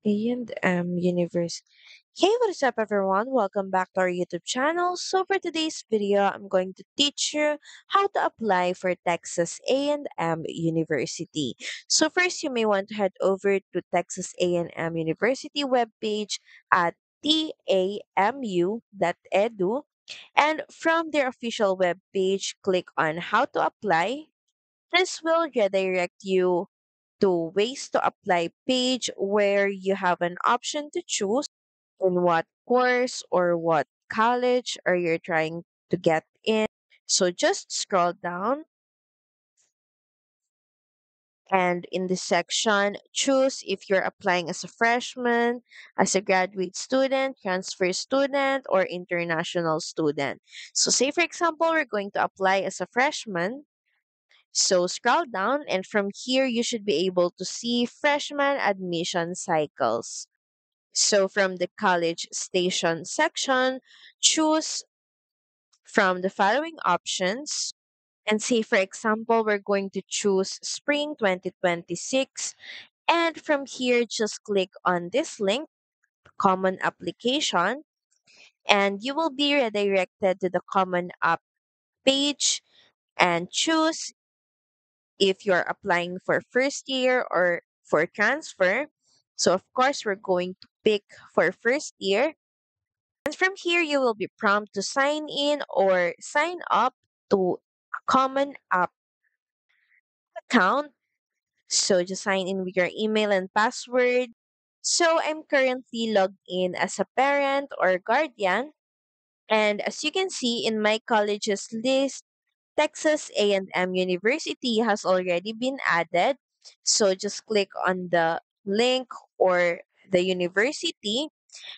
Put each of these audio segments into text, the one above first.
A&M Universe. Hey, what is up, everyone? Welcome back to our YouTube channel. So, for today's video, I'm going to teach you how to apply for Texas A&M University. So, first, you may want to head over to Texas A&M University webpage at tamu.edu, and from their official webpage, click on How to Apply. This will redirect you to ways to apply page where you have an option to choose in what course or what college are you trying to get in. So just scroll down and in this section, choose if you're applying as a freshman, as a graduate student, transfer student, or international student. So say for example, we're going to apply as a freshman. So scroll down and from here you should be able to see freshman admission cycles. So from the college station section, choose from the following options. And say, for example, we're going to choose spring 2026. And from here, just click on this link, common application, and you will be redirected to the common app page and choose if you're applying for first year or for transfer. So, of course, we're going to pick for first year. And from here, you will be prompted to sign in or sign up to a common app account. So just sign in with your email and password. So I'm currently logged in as a parent or guardian. And as you can see in my colleges list, Texas A&M University has already been added. So just click on the link or the university.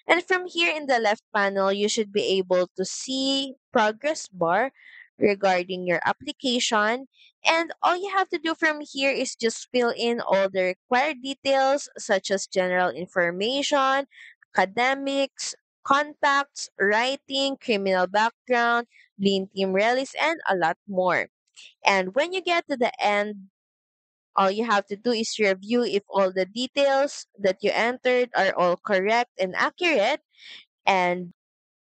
And from here in the left panel, you should be able to see progress bar regarding your application. And all you have to do from here is just fill in all the required details such as general information, academics, contacts, writing, criminal background, lean team rallies, and a lot more. And when you get to the end, all you have to do is review if all the details that you entered are all correct and accurate. And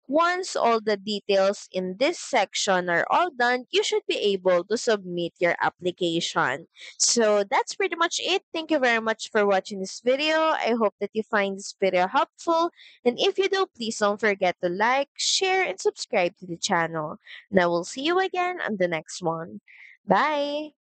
once all the details in this section are all done, you should be able to submit your application. So that's pretty much it. Thank you very much for watching this video. I hope that you find this video helpful. And if you do, please don't forget to like, share, and subscribe to the channel. And I will see you again on the next one. Bye!